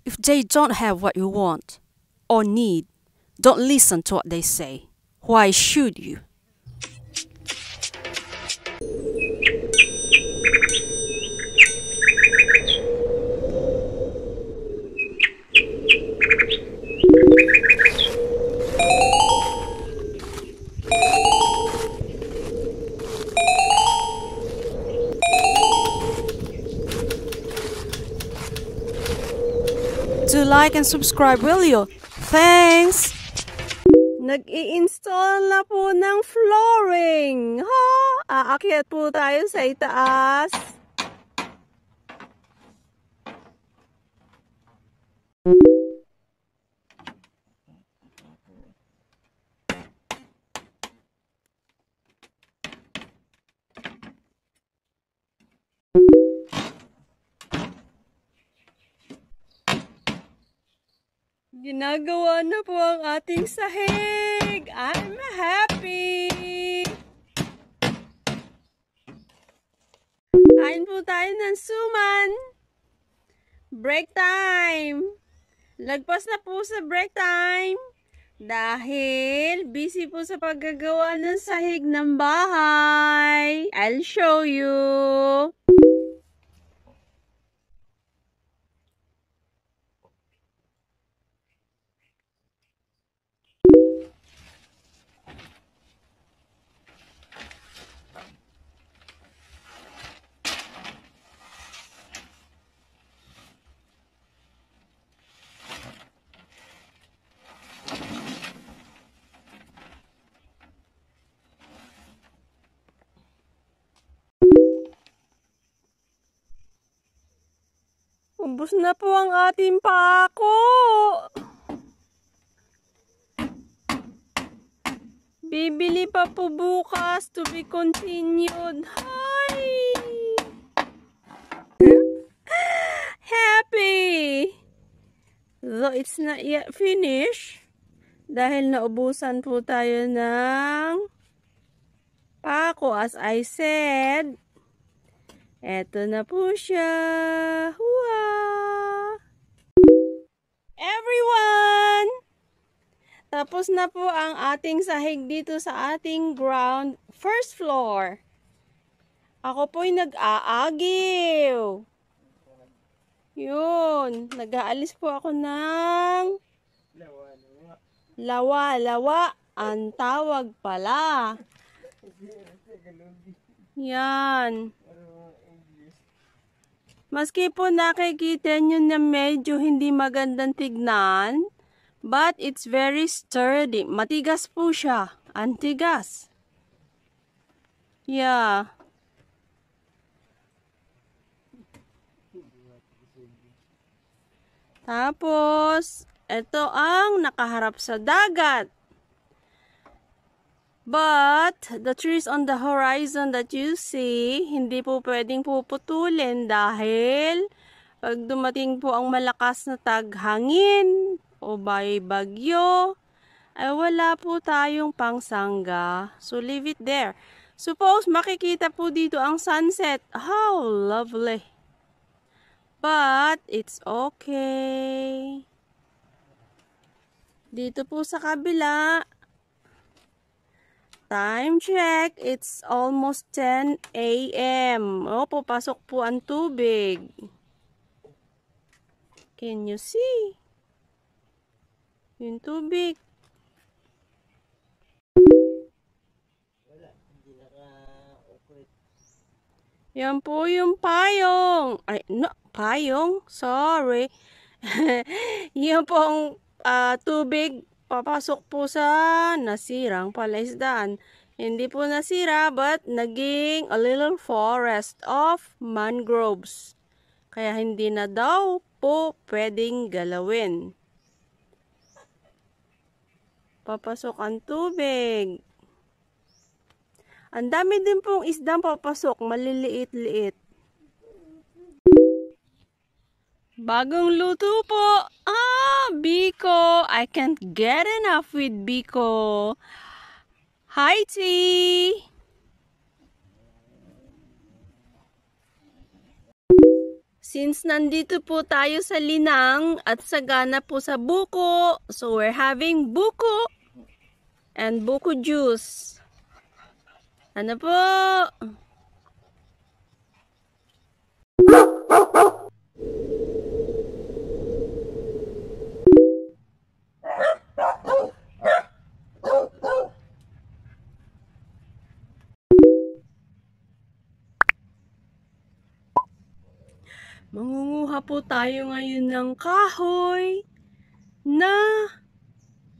If they don't have what you want or need, don't listen to what they say. Why should you? Do like and subscribe, will you? Thanks! Nag-i-install na po ng flooring. Ha? Aakyat po tayo sa itaas. Ginagawa na po ang ating sahig. I'm happy! Kain po tayo ng suman. Break time! Lagpas na po sa break time. Dahil busy po sa paggagawa ng sahig ng bahay. I'll show you. Ubus na po ang ating pako. Bibili pa po bukas, to be continued. Hi! Happy! Though it's not yet finished, dahil naubusan po tayo ng pako, as I said. Eto na po siya. Wow! Everyone! Tapos na po ang ating sahig dito sa ating ground first floor. Ako po'y nag-aagiw. Yun. Nag-aalis po ako ng lawa-lawa. Ang tawag pala. Yan. Maski po nakikita nyo na medyo hindi magandang tignan, but it's very sturdy. Matigas po siya. Antigas. Yeah. Tapos, ito ang nakaharap sa dagat. But, the trees on the horizon that you see, hindi po pwedeng puputulin dahil pag dumating po ang malakas na taghangin o bagyo, ay wala po tayong pangsangga. So, leave it there. Suppose makikita po dito ang sunset. How lovely! But, it's okay. Dito po sa kabila, time check, it's almost 10 a.m. Oh, papasok po ang tubig. Can you see? Yung tubig. Yan po yung payong. Ay, no, payong? Sorry. Yan pong tubig papasok po sa nasirang palaisdaan. Hindi po nasira, but naging a little forest of mangroves. Kaya hindi na daw po pwedeng galawin. Papasok ang tubig. Ang dami din pong isdang papasok, maliliit-liit. Bagong luto po. Biko. I can't get enough with Biko. Hi, T. Since nandito po tayo sa Linang at sagana po sa buko, so we're having buko and buko juice. Ano po? Mangunguha po tayo ngayon ng kahoy na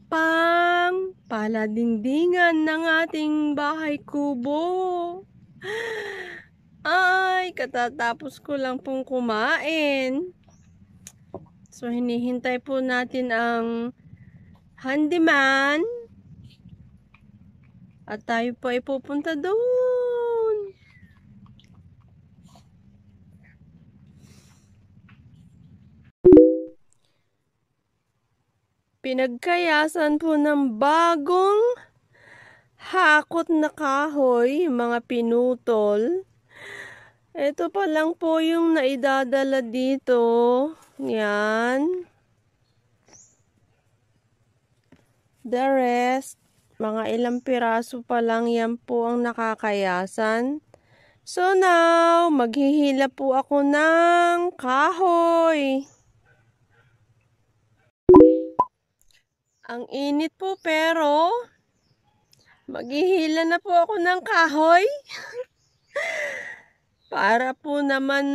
pang paladingdingan ng ating bahay kubo. Ay, katatapos ko lang pong kumain. So, hinihintay po natin ang handyman. At tayo po ay pupunta doon. Pinagkayasan po ng bagong hakot na kahoy, mga pinutol. Ito pa lang po yung naidadala dito. Yan. The rest, mga ilang piraso pa lang yan po ang nakakayasan. So now, maghihila po ako ng kahoy. Ang init po pero maghihila na po ako ng kahoy. Para po naman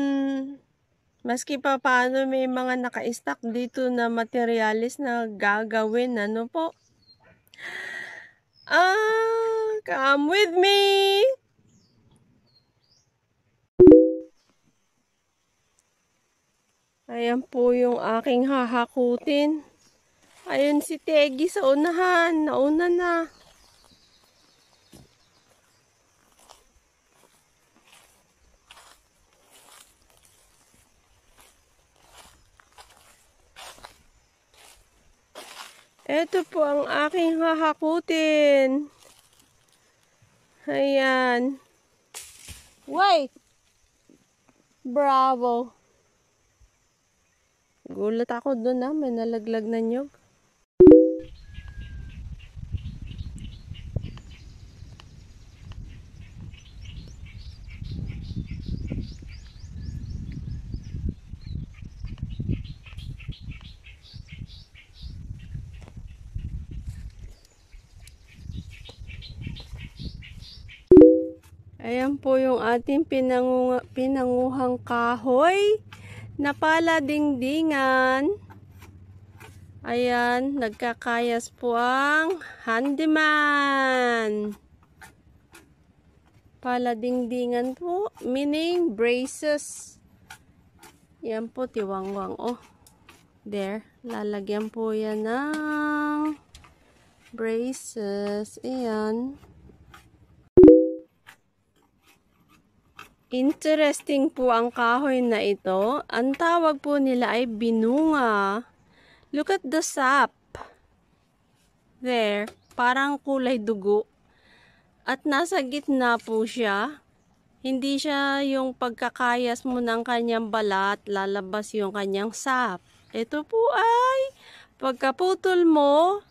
maski pa paano may mga naka-stock dito na materialis na gagawin. Ano po? Come with me! Ayan po yung aking hahakutin. Ayun si Tegi sa unahan. Nauna na. Ito po ang aking hahakutin. Ayan. Wait! Bravo! Gulat ako doon na. May nalaglag na nyog. Ayan po yung ating pinanguhang kahoy na paladingdingan. Ayan, nagkakayas po ang handyman. Paladingdingan po, meaning braces. Yan po, tiwangwang. Oh, there. Lalagyan po yan ng braces. Ayan. Interesting po ang kahoy na ito. Ang tawag po nila ay binunga. Look at the sap. There. Parang kulay dugo. At nasa gitna po siya. Hindi siya yung pagkakayas mo ng kanyang balat, lalabas yung kanyang sap. Ito po ay pagkaputol mo,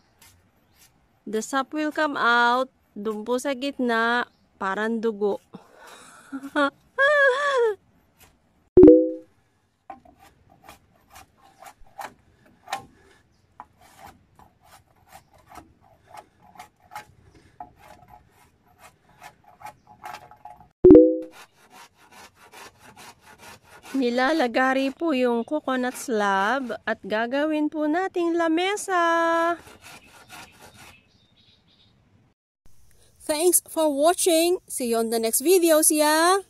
the sap will come out. Doon po sa gitna, parang dugo. Nilalagari po yung coconut slab at gagawin po nating lamesa. Thanks for watching. See you on the next videos, yeah?